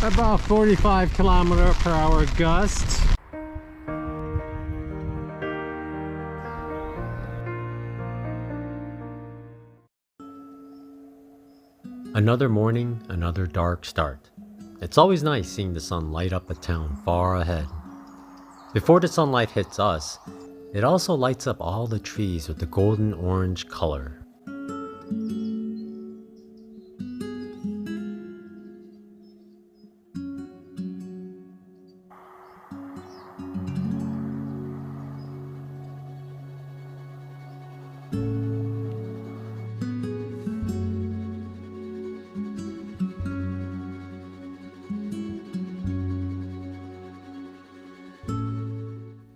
About 45 km/h gusts. Another morning, another dark start. It's always nice seeing the sun light up a town far ahead. Before the sunlight hits us, it also lights up all the trees with the golden orange color.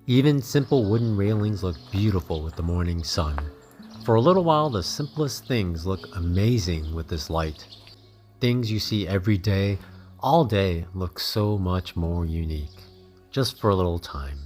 Even simple wooden railings look beautiful with the morning sun. For a little while, the simplest things look amazing with this light. Things you see every day, all day, look so much more unique, just for a little time.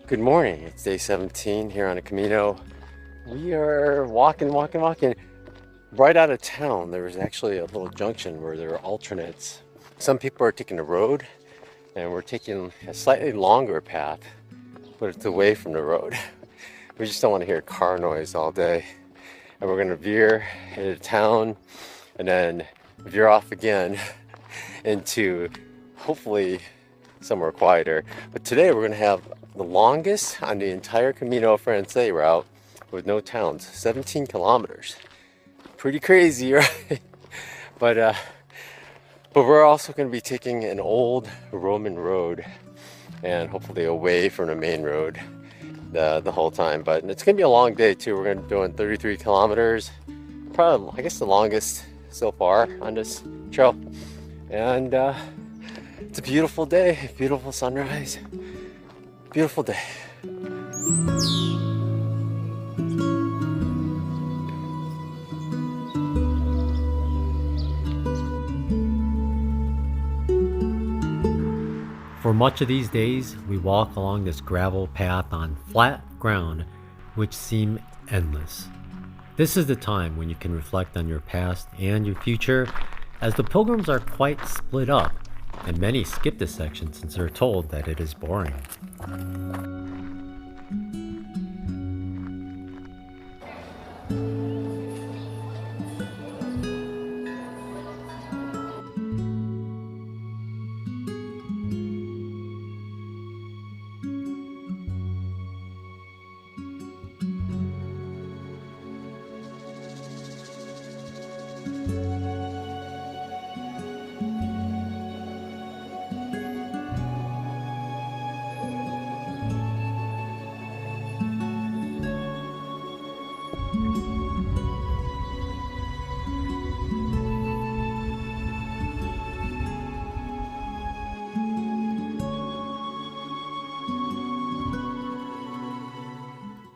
Good morning, it's day 17 here on the Camino. We are walking. Right out of town, there was actually a little junction where there were alternates. Some people are taking the road, and we're taking a slightly longer path, but it's away from the road. We just don't want to hear car noise all day. And we're gonna veer into town, and then veer off again into hopefully somewhere quieter. But today we're gonna have the longest on the entire Camino Francés route with no towns, 17 kilometers. Pretty crazy, right? But we're also going to be taking an old Roman road and hopefully away from the main road the whole time. But it's going to be a long day too. We're going to be doing 33 kilometers, probably I guess the longest so far on this trail. And it's a beautiful day, beautiful sunrise. Beautiful day. For much of these days, we walk along this gravel path on flat ground, which seem endless. This is the time when you can reflect on your past and your future, as the pilgrims are quite split up, and many skip this section since they're told that it is boring.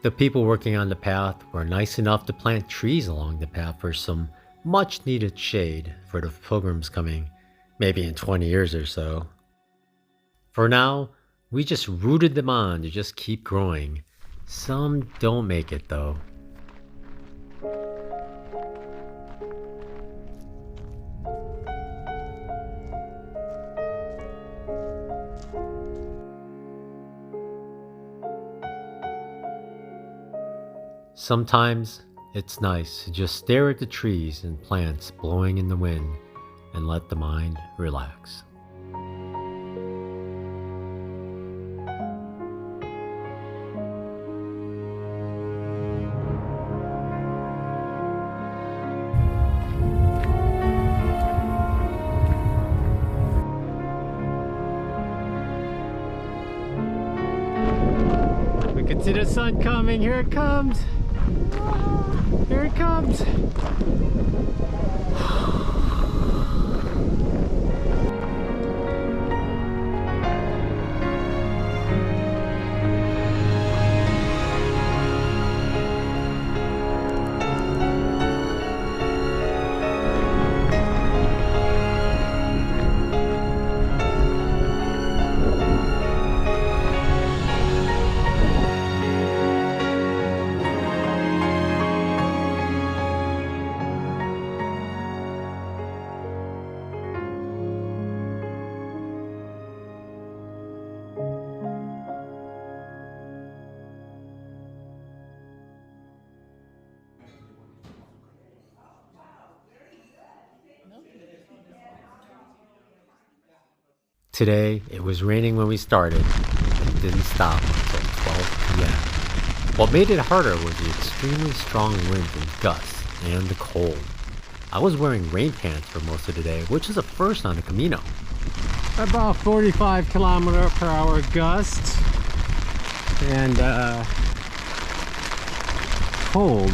The people working on the path were nice enough to plant trees along the path for some much needed shade for the pilgrims coming, maybe in 20 years or so. For now, we just rooted them on to just keep growing. Some don't make it though. Sometimes it's nice to just stare at the trees and plants blowing in the wind and let the mind relax. We can see the sun coming. Here it comes. Here it comes. Today, it was raining when we started, and it didn't stop until 12 p.m. What made it harder was the extremely strong winds and gusts, and the cold. I was wearing rain pants for most of the day, which is a first on the Camino. About 45 km/h gusts, and cold.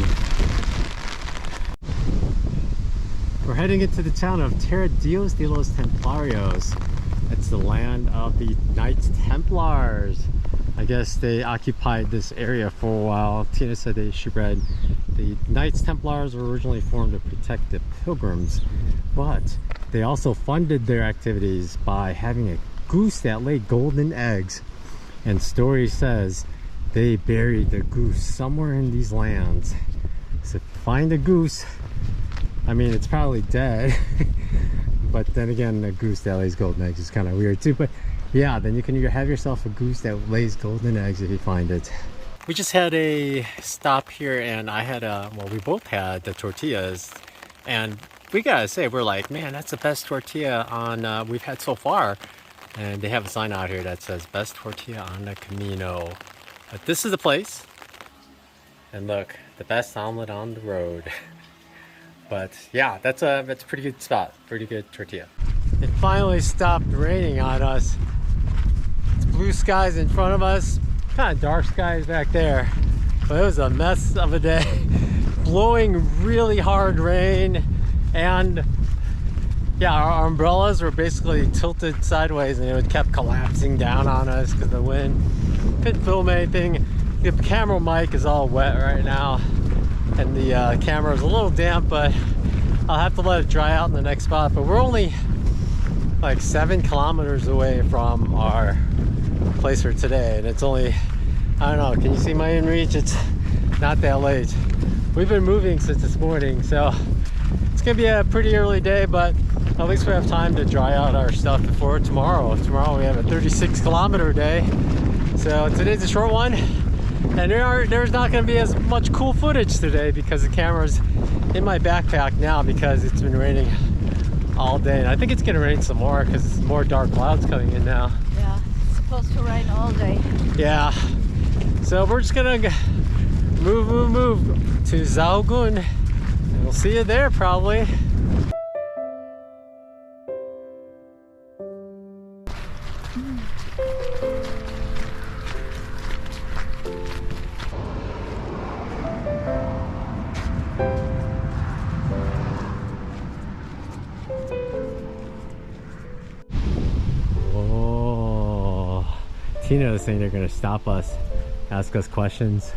We're heading into the town of Terra Dios de los Templarios. It's the land of the Knights Templars. I guess they occupied this area for a while. Tina said she read the Knights Templars were originally formed to protect the pilgrims, but they also funded their activities by having a goose that laid golden eggs. And story says they buried the goose somewhere in these lands. So find a goose, I mean, it's probably dead. But then again, a goose that lays golden eggs is kind of weird too. But yeah, then you can have yourself a goose that lays golden eggs if you find it. We just had a stop here, and I had well, we both had the tortillas, and we gotta say, we're like, man, that's the best tortilla on we've had so far. And they have a sign out here that says best tortilla on the Camino. But this is the place, and look, the best omelet on the road. But yeah, that's a pretty good spot, pretty good tortilla. It finally stopped raining on us. It's blue skies in front of us, kind of dark skies back there, but it was a mess of a day. Blowing really hard rain, and yeah, our umbrellas were basically tilted sideways, and it kept collapsing down on us because of the wind. Couldn't film anything. The camera mic is all wet right now, and the camera is a little damp, but I'll have to let it dry out in the next spot. But we're only like 7 kilometers away from our place for today, and it's only, I don't know, can you see my inReach? It's not that late. We've been moving since this morning, so it's gonna be a pretty early day, but at least we have time to dry out our stuff before tomorrow. Tomorrow we have a 36 kilometer day, so today's a short one. And there's not going to be as much cool footage today because the camera's in my backpack now because it's been raining all day. And I think it's going to rain some more because there's more dark clouds coming in now. Yeah, it's supposed to rain all day. Yeah. So we're just going to move to Sahagún. And we'll see you there probably. Tina is saying they're going to stop us, ask us questions.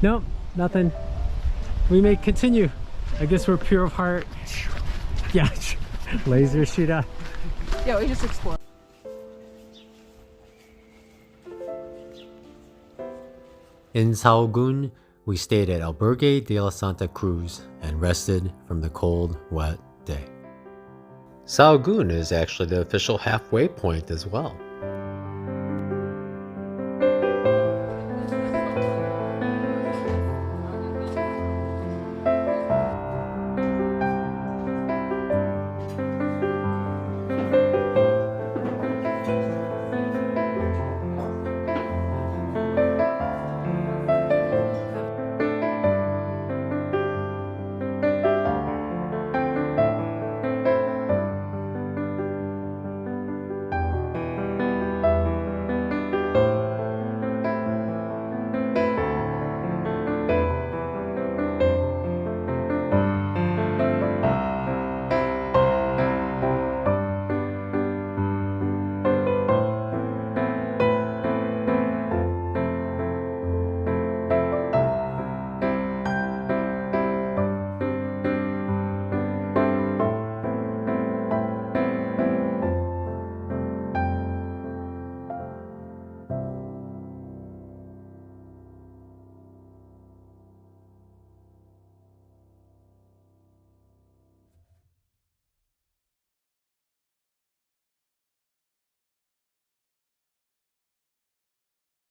Nope, nothing. We may continue. I guess we're pure of heart. Yeah, laser shoot out. Yeah, we just explore. In Sahagún, we stayed at Albergue de la Santa Cruz and rested from the cold, wet day. Sahagún is actually the official halfway point as well.